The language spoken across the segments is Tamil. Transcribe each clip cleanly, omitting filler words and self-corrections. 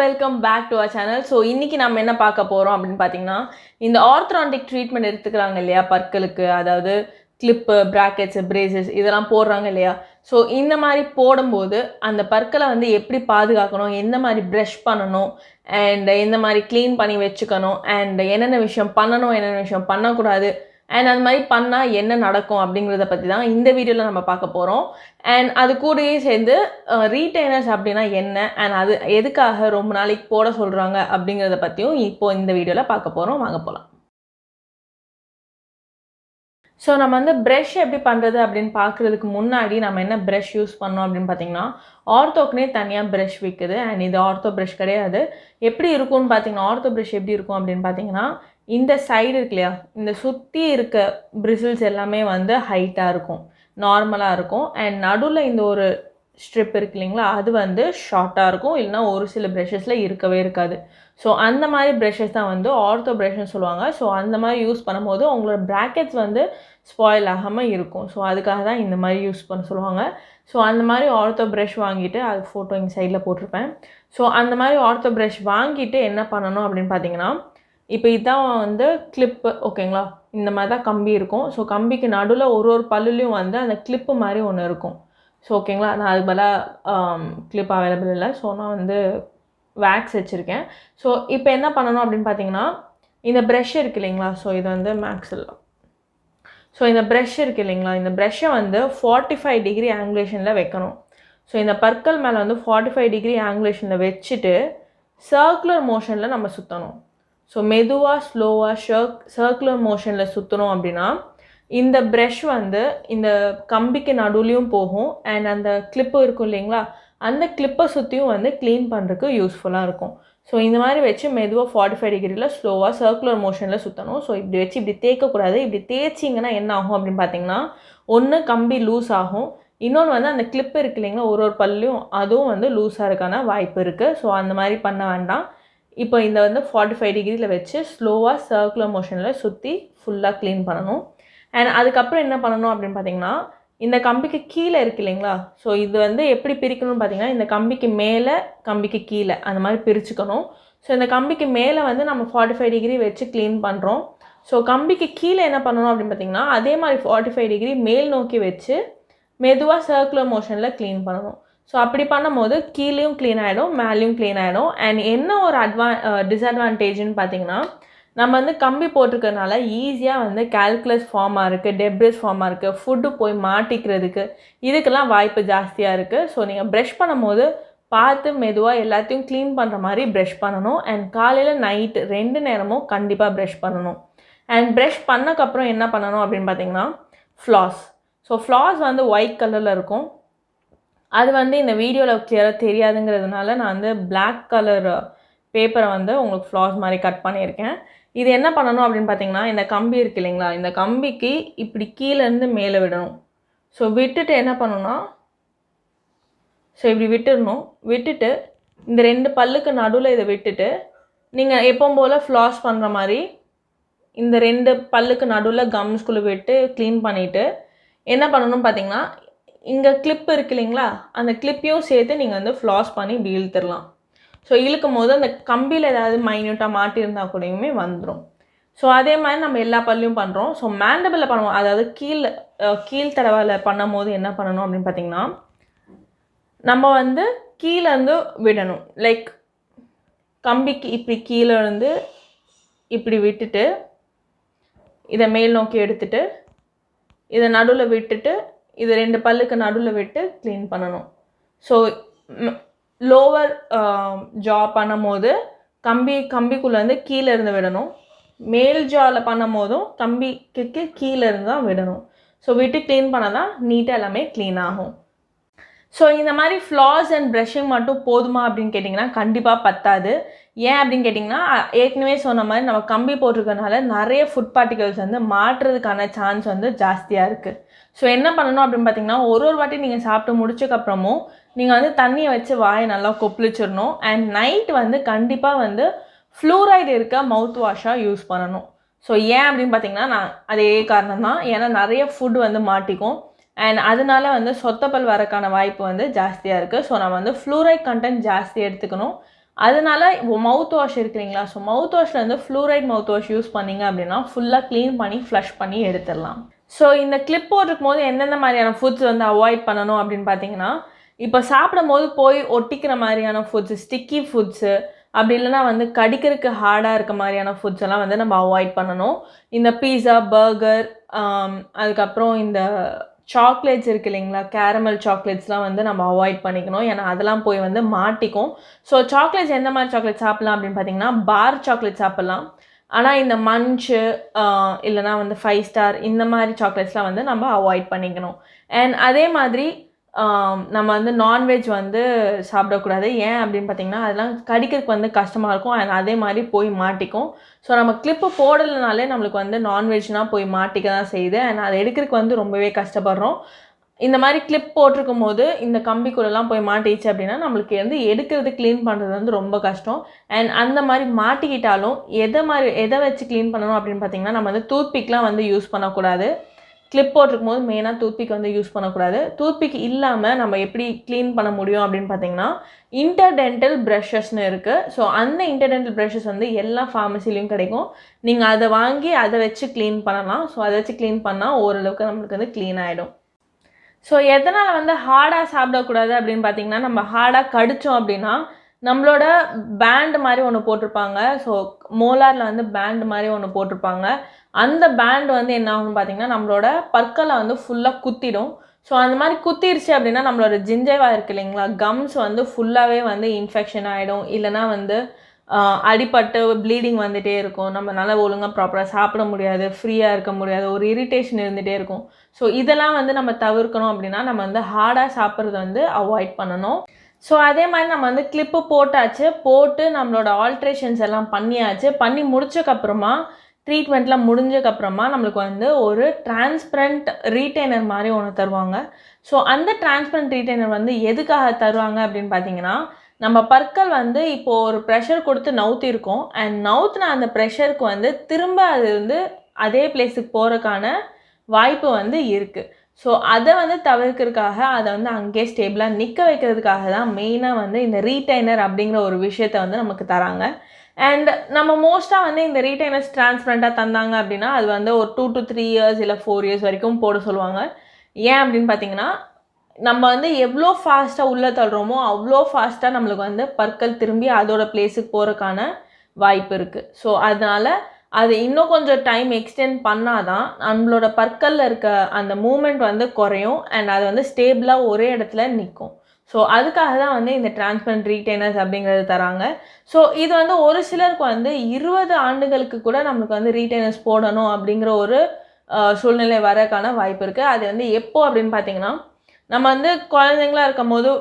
welcome back to our channel. So இன்னைக்கு நாம என்ன பார்க்க போறோம் அப்படினு பாத்தீங்கன்னா இந்த orthodontic ட்ரீட்மென்ட் எடுத்துக்கறாங்க இல்லையா பற்களுக்கு அதாவது கிளிப் பிராக்கெட்ஸ் பிரேசஸ் இதெல்லாம் போடுறாங்க இல்லையா சோ இந்த மாதிரி போடும்போது அந்த பற்களை வந்து எப்படி பாதுகாக்கணும் எந்த மாதிரி பிரஷ் பண்ணனும் and எந்த மாதிரி க்ளீன் பண்ணி வெச்சுக்கணும் and என்னென்ன விஷயம் பண்ணனும் என்னென்ன விஷயம் பண்ண கூடாது and அந்த மாதிரி பண்ணா என்ன நடக்கும் அப்படிங்கறத பத்தி தான் இந்த வீடியோல நம்ம பார்க்க போறோம் and அது கூடவே சேர்ந்து ரீடைனர்ஸ் அப்படினா என்ன and அது எதுக்காக ரொம்ப நாளைக்கு போட சொல்றாங்க அப்படிங்கறத பத்தியும் இப்போ இந்த வீடியோல பார்க்க போறோம் வாங்க போலாம் சோ நம்ம வந்து பிரஷ் எப்படி பண்றது அப்படினு பார்க்கிறதுக்கு முன்னாடி நாம என்ன பிரஷ் யூஸ் பண்ணோம் அப்படினு பாத்தீங்கன்னா ஆர்த்தோக்குனே தனியா பிரஷ் விக்குது and இது ஆர்த்தோ பிரஷ் கிடையாது எப்படி இருக்கும்னு பாத்தீங்கன்னா ஆர்த்தோ பிரஷ் எப்படி இருக்கும் அப்படினு பாத்தீங்கன்னா இந்த சைடு இருக்குலையா இந்த சுத்தி இருக்க பிரிசில்ஸ் எல்லாமே வந்து ஹைட்டா இருக்கும் நார்மலா இருக்கும் and நடுவுல இந்த ஒரு ஸ்ட்ரிப் இருக்குங்களா அது வந்து ஷார்ட்டா இருக்கும் இல்லனா ஒரு சில பிரஷஸ்ல இருக்கவே இருக்காது சோ அந்த மாதிரி பிரஷஸ் தான் வந்து ஆர்த்தோ பிரஷ்னு சொல்வாங்க சோ அந்த மாதிரி யூஸ் பண்ணும்போது உங்களோட பிராக்கெட்ஸ் வந்து ஸ்பாயில் ஆகாம இருக்கும் சோ அதுக்காக தான் இந்த மாதிரி யூஸ் பண்ண சொல்வாங்க சோ அந்த மாதிரி ஆர்த்தோ பிரஷ் வாங்கிட்டு அது போட்டோ இந்த சைடுல போட்டுருப்பேன் சோ அந்த மாதிரி ஆர்த்தோ பிரஷ் வாங்கிட்டு என்ன பண்ணனும் அப்படினு பாத்தீங்கன்னா இப்போ இதான் வந்து கிளிப் ஓகேங்களா இந்த மாதிரி தான் கம்பி இருக்கும் சோ கம்பிக்கு நடுவுல ஒரு பல்லுலயும் வந்து அந்த கிளிப் மாதிரி ஒன்னு இருக்கும் சோ ஓகேங்களா நான் அது பல கிளிப் அவேலபிள் இல்ல சோ நான் வந்து wax வச்சிருக்கேன் சோ இப்போ என்ன பண்ணனும் அப்படினு பாத்தீங்கன்னா இந்த பிரஷ் இருக்கு இல்லீங்களா சோ இது வந்து maxilla சோ இந்த பிரஷ் இருக்கு இல்லீங்களா இந்த பிரஷ்ஷை வந்து 45 டிகிரி ஆங்குலேஷன்ல வைக்கணும் சோ இந்த பற்கள் மேல வந்து 45 டிகிரி ஆங்குலேஷன்ல வெச்சிட்டு சர்க்குலர் மோஷன்ல நம்ம சுத்தணும் சோ மெதுவா ஸ்லோவா சர்க்குலர் மோஷன்ல சுத்தணும் அப்படினா இந்த பிரஷ் வந்து இந்த கம்பிக்கு நடுவுலயும் போகும் and அந்த கிளிப் இருக்கும் இல்லீங்களா அந்த கிளிப்பை சுத்தியும் வந்து க்ளீன் பண்றதுக்கு யூஸ்ஃபுல்லா இருக்கும் சோ இந்த மாதிரி வெச்சு மெதுவா 45 டிகிரில ஸ்லோவா சர்க்குலர் மோஷன்ல சுத்தணும் சோ இப்படி வெச்சு இப்படி தேய்க்க கூடாது இப்படி தேய்ச்சிங்கனா என்ன ஆகும் அப்படினு பாத்தீங்கன்னா ஒன்னு கம்பி லூஸ் ஆகும் இன்னொன்னு வந்து அந்த கிளிப் இருக்கு இல்லீங்களா ஒரு பல்லையும் அதுவும் வந்து லூஸா இருக்கான வாய்ப்பு இருக்கு சோ அந்த மாதிரி பண்ண வேண்டாம் இப்போ இந்த வந்து 45 டிகிரில வெச்சு ஸ்லோவா சர்க்குலர் மோஷன்ல சுத்தி ஃபுல்லா க்ளீன் பண்ணனும் and அதுக்கு அப்புறம் என்ன பண்ணனும் அப்படினு பாத்தீங்கன்னா இந்த கம்பிக்கு கீழ இருக்கு இல்லீங்களா சோ இது வந்து எப்படி பிரிக்கணும்னு பாத்தீங்கன்னா இந்த கம்பிக்கு மேல கம்பிக்கு கீழ அந்த மாதிரி பிரிச்சுக்கணும் சோ இந்த கம்பிக்கு மேல வந்து நம்ம 45 டிகிரி வெச்சு க்ளீன் பண்றோம் சோ கம்பிக்கு கீழ என்ன பண்ணனும் அப்படினு பாத்தீங்கன்னா அதே மாதிரி 45 டிகிரி மேல் நோக்கி வெச்சு மெதுவா சர்க்குலர் மோஷன்ல க்ளீன் பண்ணனும் சோ அப்படி பண்ணும்போது கீழயும் க்ளீன் ஆயிடும் மேலயும் க்ளீன் ஆயிடும் and என்ன ஒரு டிஸ்அட்வான்டேஜ்னு பாத்தீங்கன்னா நம்ம வந்து கம்பி போட்டுக்கறனால ஈஸியா வந்து கால்குலஸ் ஃபார்மா இருக்கு டெப்ரிஸ் ஃபார்மா இருக்கு ஃபுட் போய் மாட்டிக்கிறதுக்கு இதுக்கெல்லாம் வாய்ப்பு ஜாஸ்தியா இருக்கு சோ நீங்க பிரஷ் பண்ணும்போது பார்த்து மெதுவா எல்லாத்தையும் க்ளீன் பண்ற மாதிரி பிரஷ் பண்ணனும் and காலையில நைட் ரெண்டு நேரமும் கண்டிப்பா பிரஷ் பண்ணனும் and பிரஷ் பண்ணதுக்கு அப்புறம் என்ன பண்ணனும் அப்படினு பாத்தீங்கன்னா ஃப்ளாஸ் சோ ஃப்ளாஸ் வந்து ஒயிட் கலர்ல இருக்கும் அது வந்து இந்த வீடியோல கிளியரா தெரியாதுங்கிறதுனால நான் வந்து Black கலர் பேப்பரை வந்து உங்களுக்கு ஃப்ளாஸ் மாதிரி கட் பண்ணியிருக்கேன் இது என்ன பண்ணனும் அப்படினு பாத்தீங்கன்னா இந்த கம்பி இருக்கு இல்லீங்களா இந்த கம்பிக்கு இப்படி கீழ இருந்து மேலே விடணும் சோ விட்டுட்டு என்ன பண்ணனும்னா சோ இப்படி விட்டுட்டு இந்த ரெண்டு பல்லுக்கு நடுவுல இத விட்டுட்டு நீங்க எப்பவும் போல ஃப்ளாஸ் பண்ற மாதிரி இந்த ரெண்டு பல்லுக்கு நடுவுல கம்ஸ்குள்ள விட்டு க்ளீன் பண்ணிட்டு என்ன பண்ணனும் பாத்தீங்கன்னா இங்க கிளிப் இருக்கு இல்லீங்களா அந்த கிளிப்பையும் சேர்த்து நீங்க வந்து ஃப்ளாஸ் பண்ணி இப்படி இழுத்துறலாம் சோ இழுக்கும்போது அந்த கம்பியில ஏதாவது மைன்யூட்டா மாட்டி இருந்தா கூடயுமே வந்துரும் சோ அதே மாதிரி நம்ம எல்லா பல்லையும் பண்றோம் சோ மேண்டிபிள்ல பண்ணுவோம் அதாவது கீழ் தடவால பண்ணும்போது என்ன பண்ணனும் அப்படினு பாத்தீங்கன்னா நம்ம வந்து கீழ இருந்து விடணும் லைக் கம்பிக்கு இப்படி கீழ இருந்து இப்படி விட்டுட்டு இத மேல் நோக்கி எடுத்துட்டு இத நடுவுல விட்டுட்டு இது ரெண்டு பல்லுக்கு நடுவுல விட்டு க்ளீன் பண்ணனும் சோ லோவர் ஜா பண்ணும்போது கம்பிக்குள்ள இருந்து கீழ இருந்து விடணும் மேல் ஜால பண்ணும்போதும் கம்பிக்கு கீழ இருந்து தான் விடணும் சோ விட்டு க்ளீன் பண்ணாதான் நீட்டா எல்லாமே க்ளீன் ஆகும் சோ இந்த மாதிரி ஃப்ளாஸ் and brushing மட்டும் போதுமா அப்படினு கேட்டிங்கனா கண்டிப்பா பத்தாது ஏன் அப்படினு கேட்டிங்கனா ஏற்கனவே சொன்ன மாதிரி நம்ம கம்பி போட்டுக்கறனால நிறைய ஃபுட் பார்ட்டிகல்ஸ் வந்து மாற்றதுக்கான சான்ஸ் வந்து ஜாஸ்தியா இருக்கு சோ என்ன பண்ணனும் அப்படினு பாத்தீங்கன்னா ஒரு வாட்டி நீங்க சாப்பிட்டு முடிச்சதுக்கு அப்புறமும் நீங்க வந்து தண்ணியை வச்சு வாயை நல்லா கொப்பளிச்சிரணும் and நைட் வந்து கண்டிப்பா வந்து ஃப்ளூரைடு இருக்க மவுத் வாஷா யூஸ் பண்ணனும் சோ ஏன் அப்படினு பாத்தீங்கன்னா நான் அதே காரணம் தான் ஏன்னா நிறைய ஃபுட் வந்து மாட்டிக்கும் and அதனால வந்து சொத்தப்பல் வரக்கான வாய்ப்பு வந்து ஜாஸ்தியா இருக்கு சோ நம்ம வந்து ஃப்ளூரைட் கண்டென்ட் ஜாஸ்தி எடுத்துக்கணும் அதனால மவுத் வாஷ் இருக்குங்களா, ஸோ மவுத் வாஷில் வந்து ஃப்ளூரைட் மவுத் வாஷ் யூஸ் பண்ணிங்க அப்படின்னா ஃபுல்லாக க்ளீன் பண்ணி ஃப்ளஷ் பண்ணி எடுத்துடலாம். ஸோ இந்த கிளிப் போட்டிருக்கும் போது எந்தெந்த மாதிரியான ஃபுட்ஸ் வந்து அவாய்ட் பண்ணணும் அப்படின்னு பார்த்தீங்கன்னா, இப்போ சாப்பிடும் போது போய் ஒட்டிக்கிற மாதிரியான ஃபுட்ஸு, ஸ்டிக்கி ஃபுட்ஸு, அப்படி இல்லைனா வந்து கடிக்கிறதுக்கு ஹார்டாக இருக்க மாதிரியான ஃபுட்ஸ் எல்லாம் வந்து நம்ம அவாய்ட் பண்ணணும். இந்த பீஸா, பர்கர், அதுக்கப்புறம் இந்த சாக்லேட்ஸ் இருக்குது இல்லைங்களா, கேரமல் சாக்லேட்ஸ்லாம் வந்து நம்ம அவாய்ட் பண்ணிக்கணும். ஏன்னா அதெல்லாம் போய் வந்து மாட்டிக்கும். ஸோ சாக்லேட்ஸ் எந்த மாதிரி சாக்லேட் சாப்பிட்லாம் அப்படின்னு பார்த்தீங்கன்னா, பார் சாக்லேட் சாப்பிட்லாம். ஆனால் இந்த மன்ச்சு இல்லைனா வந்து 5 ஸ்டார் இந்த மாதிரி சாக்லேட்ஸ்லாம் வந்து நம்ம அவாய்ட் பண்ணிக்கணும். அண்ட் அதே மாதிரி நம்ம வந்து நான்வெஜ் வந்து சாப்பிடக்கூடாது. ஏன் அப்படின்னு பார்த்தீங்கன்னா, அதெல்லாம் கடிக்கிறதுக்கு வந்து கஷ்டமாக இருக்கும். அண்ட் அதே மாதிரி போய் மாட்டிக்கும். ஸோ நம்ம கிளிப்பு போடலைனாலே நம்மளுக்கு வந்து நான்வெஜ்னால் போய் மாட்டிக்க தான் செய்யுது. அண்ட் அதை எடுக்கிறதுக்கு வந்து ரொம்பவே கஷ்டப்படுறோம். இந்த மாதிரி கிளிப் போட்டிருக்கும் போது இந்த கம்பிக்குள்ளெல்லாம் போய் மாட்டிச்சு அப்படின்னா நம்மளுக்கு வந்து எடுக்கிறது, க்ளீன் பண்ணுறது வந்து ரொம்ப கஷ்டம். அண்ட் அந்த மாதிரி மாட்டிக்கிட்டாலும் எதை வச்சு க்ளீன் பண்ணணும் அப்படின்னு பார்த்தீங்கன்னா, நம்ம வந்து டூத்பிக்லாம் வந்து யூஸ் பண்ணக்கூடாது. கிளிப் போட்டிருக்கும் போது மெயினாக டூத்பிக் வந்து யூஸ் பண்ணக்கூடாது. டூத்பிக் இல்லாமல் நம்ம எப்படி க்ளீன் பண்ண முடியும் அப்படின்னு பார்த்தீங்கன்னா, இன்டர்டென்டல் ப்ரஷஸ்னு இருக்குது. ஸோ அந்த இன்டர்டென்டல் ப்ரஷஸ் வந்து எல்லா ஃபார்மசிலையும் கிடைக்கும். நீங்கள் அதை வாங்கி அதை வச்சு க்ளீன் பண்ணலாம். ஸோ அதை வச்சு க்ளீன் பண்ணால் ஓரளவுக்கு நம்மளுக்கு வந்து க்ளீன் ஆகிடும். ஸோ எதனால் வந்து ஹார்டாக சாப்பிடக்கூடாது அப்படின்னு பார்த்தீங்கன்னா, நம்ம ஹார்டாக கடித்தோம் அப்படின்னா நம்மளோட பேண்ட் மாதிரி ஒன்று போட்டிருப்பாங்க. ஸோ மோலாரில் வந்து பேண்ட் மாதிரி ஒன்று போட்டிருப்பாங்க. அந்த பேண்ட் வந்து என்ன ஆகும்னு பார்த்தீங்கன்னா, நம்மளோட பற்களை வந்து ஃபுல்லாக குத்திடும். ஸோ அந்த மாதிரி குத்திருச்சு அப்படின்னா நம்மளோட ஜிஞ்சைவா இருக்குது இல்லைங்களா, கம்ஸ் வந்து ஃபுல்லாகவே வந்து இன்ஃபெக்ஷன் ஆகிடும். இல்லைனா வந்து அடிபட்டு ப்ளீடிங் வந்துகிட்டே இருக்கும். நம்ம நல்லா ஒழுங்காக ப்ராப்பராக சாப்பிட முடியாது, ஃப்ரீயாக இருக்க முடியாது, ஒரு இரிட்டேஷன் இருந்துகிட்டே இருக்கும். ஸோ இதெல்லாம் வந்து நம்ம தவிர்க்கணும் அப்படின்னா நம்ம வந்து ஹார்டாக சாப்பிட்றது வந்து அவாய்ட் பண்ணணும். ஸோ அதே மாதிரி நம்ம வந்து கிளிப்பு போட்டு நம்மளோட ஆல்ட்ரேஷன்ஸ் எல்லாம் பண்ணியாச்சு. பண்ணி முடிச்சக்கப்புறமா ட்ரீட்மெண்ட்லாம் முடிஞ்சக்கப்புறமா நம்மளுக்கு வந்து ஒரு டிரான்ஸ்பரண்ட் ரீட்டைனர் மாதிரி ஒன்று தருவாங்க. ஸோ அந்த டிரான்ஸ்பரண்ட் ரீட்டைனர் வந்து எதுக்காக தருவாங்க அப்படின்னு பார்த்தீங்கன்னா, நம்ம பற்கள் வந்து இப்போது ஒரு ப்ரெஷர் கொடுத்து நவுத்திருக்கோம். அண்ட் நவுத்தின அந்த ப்ரெஷருக்கு வந்து திரும்ப அது வந்து அதே பிளேஸுக்கு போகிறதுக்கான வாய்ப்பு வந்து இருக்குது. ஸோ அதை வந்து தவிர்க்கிறதுக்காக அதை வந்து அங்கேயே ஸ்டேபிளாக நிற்க வைக்கிறதுக்காக தான் மெயினாக வந்து இந்த ரீட்டைனர் அப்படிங்கிற ஒரு விஷயத்தை வந்து நமக்கு தராங்க. அண்ட் நம்ம மோஸ்ட்டாக வந்து இந்த ரீட்டைனர்ஸ் டிரான்ஸ்பரண்ட்டாக தந்தாங்க அப்படின்னா அது வந்து ஒரு 2 to 3 years இல்லை 4 years வரைக்கும் போட சொல்லுவாங்க. ஏன் அப்படின்னு பார்த்தீங்கன்னா, நம்ம வந்து எவ்வளோ ஃபாஸ்ட்டாக உள்ளே தள்ளுறோமோ அவ்வளோ ஃபாஸ்ட்டாக நம்மளுக்கு வந்து பற்கள் திரும்பி அதோட பிளேஸுக்கு போகிறதுக்கான வாய்ப்பு இருக்குது. ஸோ அதனால் அது இன்னும் கொஞ்சம் டைம் எக்ஸ்டெண்ட் பண்ணால் தான் நம்மளோட பற்களில் இருக்க அந்த மூமெண்ட் வந்து குறையும். அண்ட் அது வந்து ஸ்டேபிளாக ஒரே இடத்துல நிற்கும். ஸோ அதுக்காக தான் வந்து இந்த டிரான்ஸ்பரண்ட் ரீட்டைனர்ஸ் அப்படிங்கிறது தராங்க. ஸோ இது வந்து ஒரு சிலருக்கு வந்து 20 ஆண்டுகளுக்கு கூட நம்மளுக்கு வந்து ரீட்டைனர்ஸ் போடணும் அப்படிங்கிற ஒரு சூழ்நிலை வரக்கான வாய்ப்பு இருக்குது. அது வந்து எப்போ அப்படின்னு பார்த்தீங்கன்னா, நம்ம வந்து குழந்தைங்களா இருக்கும் போது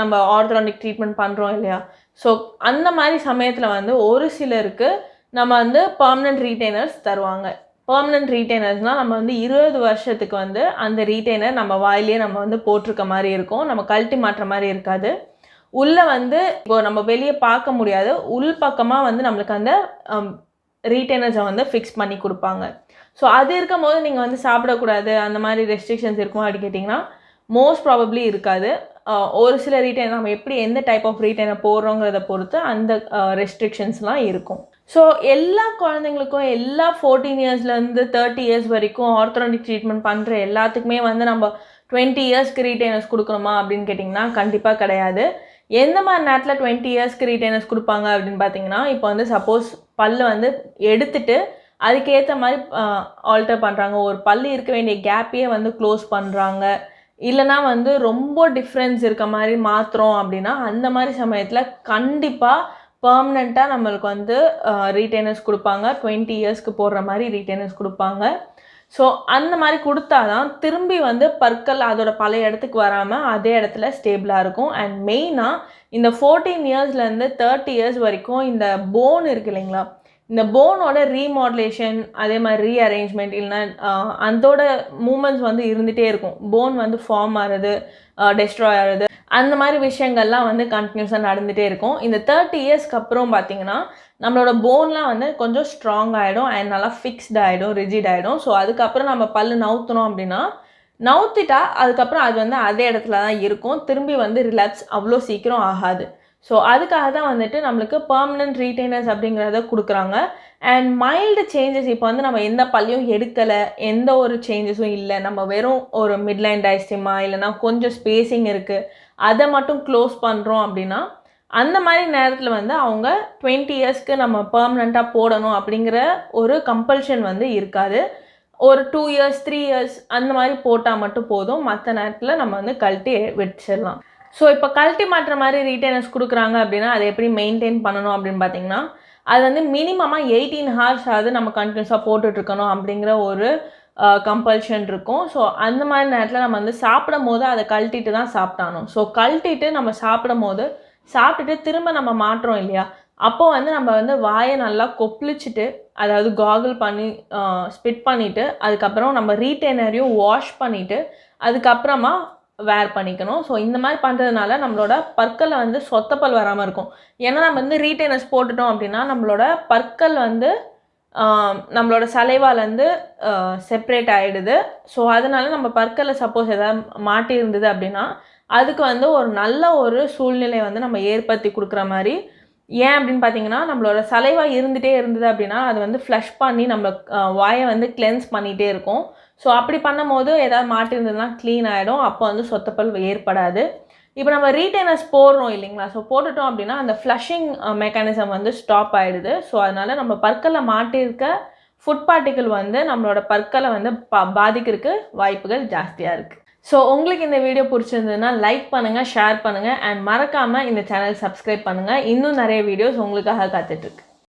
நம்ம ஆர்த்தோடான்டிக் ட்ரீட்மெண்ட் பண்ணுறோம் இல்லையா, ஸோ அந்த மாதிரி சமயத்தில் வந்து ஒரு சிலருக்கு நம்ம வந்து பெர்மனன்ட் ரீட்டைனர்ஸ் தருவாங்க. பெர்மனன்ட் ரீட்டைனர்ஸ்னால் நம்ம வந்து 20 வருஷத்துக்கு வந்து அந்த ரீட்டைனர் நம்ம வாயிலே நம்ம வந்து போட்டிருக்க மாதிரி இருக்கும். நம்ம கழட்டி மாட்டுற மாதிரி இருக்காது. உள்ளே வந்து இப்போ நம்ம வெளியே பார்க்க முடியாது, உள் பக்கமாக வந்து நம்மளுக்கு அந்த ரீட்டைனர்ஸை வந்து ஃபிக்ஸ் பண்ணி கொடுப்பாங்க. ஸோ அது இருக்கும் போது நீங்கள் வந்து சாப்பிடக்கூடாது அந்த மாதிரி ரெஸ்ட்ரிக்ஷன்ஸ் இருக்குமா அப்படி கேட்டிங்கன்னா மோஸ்ட் ப்ராபப்ளி இருக்காது. ஒரு சில ரீட்டைனர் நம்ம எப்படி எந்த டைப் ஆஃப் ரீட்டைனர் போடுறோங்கிறத பொறுத்து அந்த ரெஸ்ட்ரிக்ஷன்ஸ்லாம் இருக்கும். ஸோ எல்லா குழந்தைங்களுக்கும் எல்லா 14 இயர்ஸ்லேருந்து 30 இயர்ஸ் வரைக்கும் ஆர்த்தோடான்டிக் ட்ரீட்மெண்ட் பண்ணுற எல்லாத்துக்குமே வந்து நம்ம 20 இயர்ஸ்க்கு ரீட்டைனர்ஸ் கொடுக்கணுமா அப்படின்னு கேட்டிங்கன்னா கண்டிப்பாக கிடையாது. எந்த மாதிரி நேரத்தில் 20 இயர்ஸ்க்கு ரீட்டைனர்ஸ் கொடுப்பாங்க அப்படின்னு பார்த்தீங்கன்னா, இப்போ வந்து சப்போஸ் பல்லு வந்து எடுத்துட்டு அதுக்கேற்ற மாதிரி ஆல்டர் பண்ணுறாங்க, ஒரு பல்லு இருக்க வேண்டிய கேப்பையே வந்து க்ளோஸ் பண்ணுறாங்க, இல்லைனா வந்து ரொம்ப டிஃப்ரென்ஸ் இருக்க மாதிரி மாற்றுறோம் அப்படின்னா அந்த மாதிரி சமயத்தில் கண்டிப்பாக பெர்மனெண்ட்டாக நம்மளுக்கு வந்து ரீட்டைனர்ஸ் கொடுப்பாங்க. 20 இயர்ஸ்க்கு போடுற மாதிரி ரீட்டைனர்ஸ் கொடுப்பாங்க. ஸோ அந்த மாதிரி கொடுத்தா தான் திரும்பி வந்து பற்கள் அதோட பழைய இடத்துக்கு வராமல் அதே இடத்துல ஸ்டேபிளாக இருக்கும். அண்ட் மெயினாக இந்த 14 இயர்ஸ்லேருந்து 30 இயர்ஸ் வரைக்கும் இந்த போன் இருக்குது இல்லைங்களா, இந்த போனோட ரீமாடுலேஷன் அதே மாதிரி ரீஅரேஞ்ச்மெண்ட் இல்லைனா அதோட மூமெண்ட்ஸ் வந்து இருந்துகிட்டே இருக்கும். போன் வந்து ஃபார்ம் ஆகிறது, டெஸ்ட்ராய் ஆகிறது, அந்த மாதிரி விஷயங்கள்லாம் வந்து கண்டினியூஸாக நடந்துகிட்டே இருக்கும். இந்த 30 இயர்ஸ்க்கு அப்புறம் பார்த்திங்கன்னா நம்மளோட போன்லாம் வந்து கொஞ்சம் ஸ்ட்ராங் ஆகிடும் அண்ட் நல்லா ஃபிக்ஸ்ட் ஆகிடும், ரிஜிட் ஆகிடும். ஸோ அதுக்கப்புறம் நம்ம பல்லு நவுத்தணும் அப்படின்னா நவுத்திட்டா அதுக்கப்புறம் அது வந்து அதே இடத்துல தான் இருக்கும். திரும்பி வந்து ரிலாக்ஸ் அவ்வளோ சீக்கிரம் ஆகாது. ஸோ அதுக்காக தான் வந்துட்டு நம்மளுக்கு பெர்மனன்ட் ரீட்டைனர்ஸ் அப்படிங்கிறத கொடுக்குறாங்க. அண்ட் மைல்டு சேஞ்சஸ் இப்போ வந்து நம்ம எந்த பல்லையும் எடுக்கலை, எந்த ஒரு சேஞ்சஸும் இல்லை, நம்ம வெறும் ஒரு மிட்லைன் டைஸ்டிமா இல்லைனா கொஞ்சம் ஸ்பேஸிங் இருக்குது, அதை மட்டும் க்ளோஸ் பண்ணுறோம் அப்படின்னா அந்த மாதிரி நேரத்தில் வந்து அவங்க 20 இயர்ஸ்க்கு நம்ம பெர்மனண்ட்டாக போடணும் அப்படிங்கிற ஒரு கம்பல்ஷன் வந்து இருக்காது. ஒரு 2 இயர்ஸ் 3 இயர்ஸ் அந்த மாதிரி போட்டால் மட்டும் போதும். மற்ற நேரத்தில் நம்ம வந்து கழட்டி வச்சிடலாம். ஸோ இப்போ கழட்டி மாட்டுற மாதிரி ரீட்டைனர்ஸ் கொடுக்குறாங்க அப்படின்னா அதை எப்படி மெயின்டைன் பண்ணணும் அப்படின்னு பார்த்தீங்கன்னா, அது வந்து மினிமமாக 18 ஹார்ஸ் ஆகுது நம்ம கண்டினியூஸாக போட்டுட்ருக்கணும் அப்படிங்கிற ஒரு கம்பல்ஷன் இருக்கும். ஸோ அந்த மாதிரி நேரத்தில் நம்ம வந்து சாப்பிடும் போது அதை கழட்டிட்டு தான் சாப்பிட்டானோம். ஸோ கழட்டிட்டு நம்ம சாப்பிடும் போது சாப்பிட்டுட்டு திரும்ப நம்ம மாட்டுறோம் இல்லையா, அப்போ வந்து நம்ம வந்து வாயை நல்லா கொப்பளிச்சுட்டு, அதாவது காகிள் பண்ணி ஸ்பிட் பண்ணிவிட்டு, அதுக்கப்புறம் நம்ம ரீட்டைனரையும் வாஷ் பண்ணிவிட்டு அதுக்கப்புறமா வேர் பண்ணிக்கணும். ஸோ இந்த மாதிரி பண்ணுறதுனால நம்மளோட பற்களில் வந்து சொத்தப்பல் வராமல் இருக்கும். ஏன்னா நம்ம வந்து ரீட்டைனர்ஸ் போட்டுட்டோம் அப்படின்னா நம்மளோட பற்கள் வந்து நம்மளோட சலைவாலேருந்து செப்ரேட் ஆகிடுது. ஸோ அதனால் நம்ம பற்களில் சப்போஸ் எதாவது மாட்டி இருந்தது அப்படின்னா அதுக்கு வந்து ஒரு நல்ல ஒரு சூழ்நிலை வந்து நம்ம ஏற்படுத்தி கொடுக்குற மாதிரி. ஏன் அப்படின்னு பார்த்தீங்கன்னா, நம்மளோட சலைவா இருந்துகிட்டே இருந்தது அப்படின்னா அது வந்து ஃப்ளஷ் பண்ணி நம்ம வாயை வந்து கிளென்ஸ் பண்ணிகிட்டே இருக்கும். ஸோ அப்படி பண்ணும்போது ஏதாவது மாட்டிருந்ததுன்னா க்ளீன் ஆகிடும். அப்போ வந்து சொத்தப்பல் ஏற்படாது. இப்போ நம்ம ரீட்டைனர்ஸ் போடுறோம் இல்லைங்களா, ஸோ போட்டுட்டோம் அப்படின்னா அந்த ஃப்ளஷிங் மெக்கானிசம் வந்து ஸ்டாப் ஆகிடுது. ஸோ அதனால் நம்ம பற்களில் மாட்டியிருக்க ஃபுட் பார்ட்டிக்கிள் வந்து நம்மளோட பற்களை வந்து பாதிக்கிறதுக்கு வாய்ப்புகள் ஜாஸ்தியாக இருக்குது. ஸோ உங்களுக்கு இந்த வீடியோ பிடிச்சிருந்ததுன்னா லைக் பண்ணுங்கள், ஷேர் பண்ணுங்கள் அண்ட் மறக்காமல் இந்த சேனல் சப்ஸ்கிரைப் பண்ணுங்கள். இன்னும் நிறைய வீடியோஸ் உங்களுக்காக காத்துட்ருக்கு.